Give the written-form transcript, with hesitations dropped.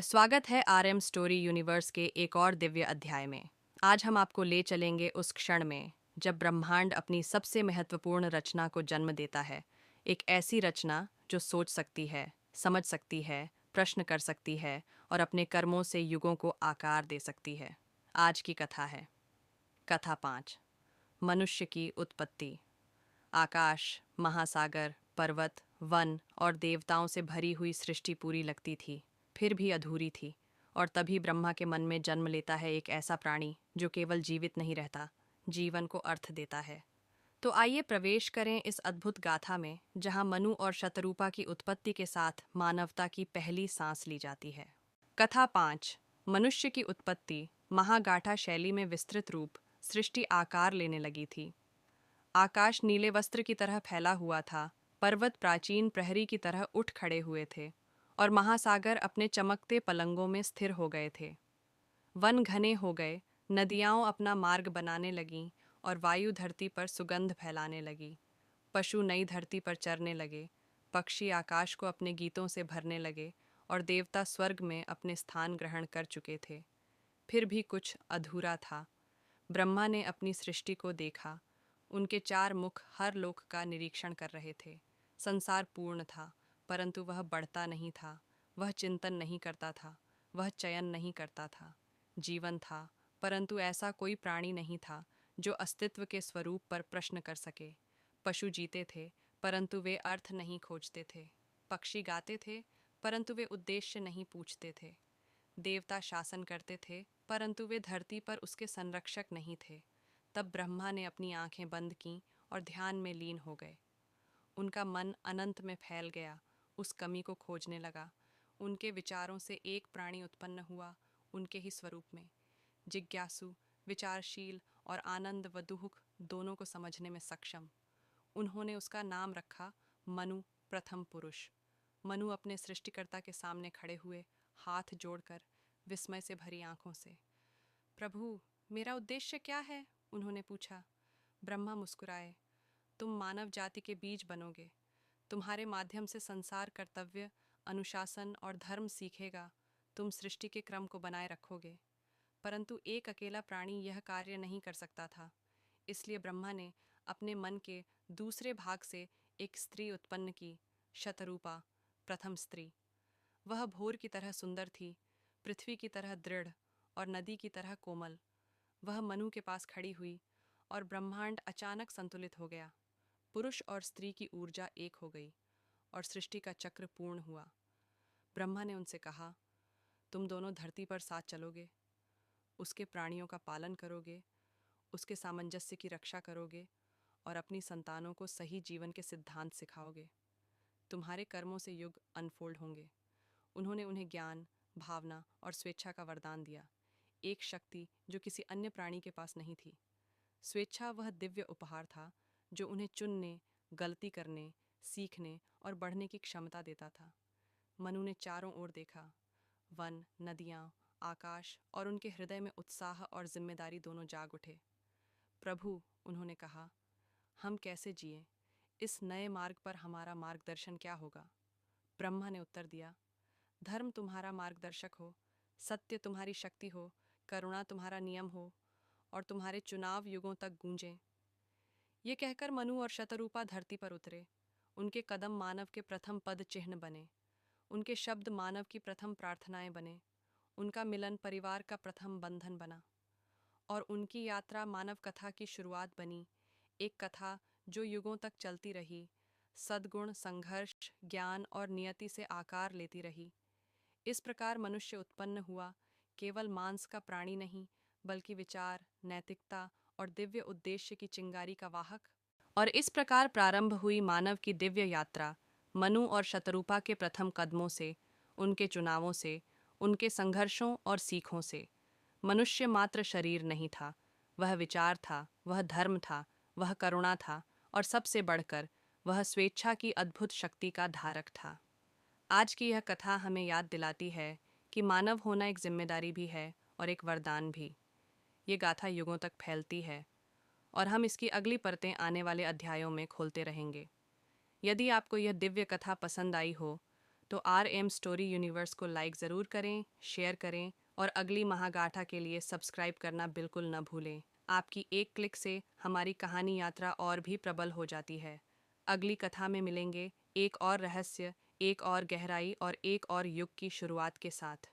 स्वागत है RM story universe के एक और दिव्य अध्याय में। आज हम आपको ले चलेंगे उस क्षण में जब ब्रह्मांड अपनी सबसे महत्वपूर्ण रचना को जन्म देता है। एक ऐसी रचना जो सोच सकती है, समझ सकती है, प्रश्न कर सकती है और अपने कर्मों से युगों को आकार दे सकती है। आज की कथा है कथा 5, मनुष्य की उत्पत्ति। आकाश, महासागर, पर्वत, वन और देवताओं से भरी हुई सृष्टि पूरी लगती थी, फिर भी अधूरी थी। और तभी ब्रह्मा के मन में जन्म लेता है एक ऐसा प्राणी जो केवल जीवित नहीं रहता, जीवन को अर्थ देता है। तो आइए प्रवेश करें इस अद्भुत गाथा में, जहां मनु और शतरूपा की उत्पत्ति के साथ मानवता की पहली सांस ली जाती है। कथा 5, मनुष्य की उत्पत्ति। महागाथा शैली में विस्तृत रूप सृष्टि आकार लेने लगी थी। आकाश नीले वस्त्र की तरह फैला हुआ था, पर्वत प्राचीन प्रहरी की तरह उठ खड़े हुए थे और महासागर अपने चमकते पलंगों में स्थिर हो गए थे। वन घने हो गए, नदियाँ अपना मार्ग बनाने लगीं और वायु धरती पर सुगंध फैलाने लगी। पशु नई धरती पर चरने लगे, पक्षी आकाश को अपने गीतों से भरने लगे और देवता स्वर्ग में अपने स्थान ग्रहण कर चुके थे। फिर भी कुछ अधूरा था। ब्रह्मा ने अपनी सृष्टि को देखा। उनके 4 मुख हर लोक का निरीक्षण कर रहे थे। संसार पूर्ण था, परंतु वह बढ़ता नहीं था। वह चिंतन नहीं करता था, वह चयन नहीं करता था। जीवन था, परंतु ऐसा कोई प्राणी नहीं था जो अस्तित्व के स्वरूप पर प्रश्न कर सके। पशु जीते थे, परंतु वे अर्थ नहीं खोजते थे। पक्षी गाते थे, परंतु वे उद्देश्य नहीं पूछते थे। देवता शासन करते थे, परंतु वे धरती पर उसके संरक्षक नहीं थे। तब ब्रह्मा ने अपनी आंखें बंद कीं और ध्यान में लीन हो गए। उनका मन अनंत में फैल गया, उस कमी को खोजने लगा। उनके विचारों से एक प्राणी उत्पन्न हुआ, उनके ही स्वरूप में, जिज्ञासु, विचारशील और आनंद व दुख दोनों को समझने में सक्षम। उन्होंने उसका नाम रखा मनु, प्रथम पुरुष। मनु अपने सृष्टिकर्ता के सामने खड़े हुए, हाथ जोड़कर, विस्मय से भरी आंखों से। प्रभु, मेरा उद्देश्य क्या है? उन्होंने पूछा। ब्रह्मा मुस्कुराए। तुम मानव जाति के बीज बनोगे। तुम्हारे माध्यम से संसार कर्तव्य, अनुशासन और धर्म सीखेगा। तुम सृष्टि के क्रम को बनाए रखोगे। परंतु एक अकेला प्राणी यह कार्य नहीं कर सकता था। इसलिए ब्रह्मा ने अपने मन के दूसरे भाग से एक स्त्री उत्पन्न की, शतरूपा, प्रथम स्त्री। वह भोर की तरह सुंदर थी, पृथ्वी की तरह दृढ़ और नदी की तरह कोमल। वह मनु के पास खड़ी हुई और ब्रह्मांड अचानक संतुलित हो गया। पुरुष और स्त्री की ऊर्जा एक हो गई और सृष्टि का चक्र पूर्ण हुआ। ब्रह्मा ने उनसे कहा, तुम दोनों धरती पर साथ चलोगे, उसके प्राणियों का पालन करोगे, उसके सामंजस्य की रक्षा करोगे और अपनी संतानों को सही जीवन के सिद्धांत सिखाओगे। तुम्हारे कर्मों से युग अनफोल्ड होंगे। उन्होंने उन्हें ज्ञान, भावना और स्वेच्छा का वरदान दिया, एक शक्ति जो किसी अन्य प्राणी के पास नहीं थी। स्वेच्छा वह दिव्य उपहार था जो उन्हें चुनने, गलती करने, सीखने और बढ़ने की क्षमता देता था। मनु ने चारों ओर देखा। वन, नदियाँ, आकाश और उनके हृदय में उत्साह और जिम्मेदारी दोनों जाग उठे। प्रभु, उन्होंने कहा, हम कैसे जिए? इस नए मार्ग पर हमारा मार्गदर्शन क्या होगा? ब्रह्मा ने उत्तर दिया, धर्म तुम्हारा मार्गदर्शक हो, सत्य तुम्हारी शक्ति हो, करुणा तुम्हारा नियम हो और तुम्हारे चुनाव युगों तक गूंजें। ये कहकर मनु और शतरूपा धरती पर उतरे। उनके कदम मानव के प्रथम पद चिन्ह बने, उनके शब्द मानव की प्रथम प्रार्थनाएं बने, उनका मिलन परिवार का प्रथम बंधन बना और उनकी यात्रा मानव कथा की शुरुआत बनी, एक कथा जो युगों तक चलती रही, सद्गुण, संघर्ष, ज्ञान और नियति से आकार लेती रही। इस प्रकार मनुष्य उत्पन्न हुआ, केवल मांस का प्राणी नहीं, बल्कि विचार, नैतिकता और दिव्य उद्देश्य की चिंगारी का वाहक। और इस प्रकार प्रारंभ हुई मानव की दिव्य यात्रा, मनु और शतरूपा के प्रथम कदमों से, उनके चुनावों से, उनके संघर्षों और सीखों से। मनुष्य मात्र शरीर नहीं था, वह विचार था, वह धर्म था, वह करुणा था और सबसे बढ़कर वह स्वेच्छा की अद्भुत शक्ति का धारक था। आज की यह कथा हमें याद दिलाती है कि मानव होना एक जिम्मेदारी भी है और एक वरदान भी। ये गाथा युगों तक फैलती है और हम इसकी अगली परतें आने वाले अध्यायों में खोलते रहेंगे। यदि आपको यह दिव्य कथा पसंद आई हो तो RM स्टोरी यूनिवर्स को लाइक ज़रूर करें, शेयर करें और अगली महागाथा के लिए सब्सक्राइब करना बिल्कुल न भूलें। आपकी एक क्लिक से हमारी कहानी यात्रा और भी प्रबल हो जाती है। अगली कथा में मिलेंगे एक और रहस्य, एक और गहराई और एक और युग की शुरुआत के साथ।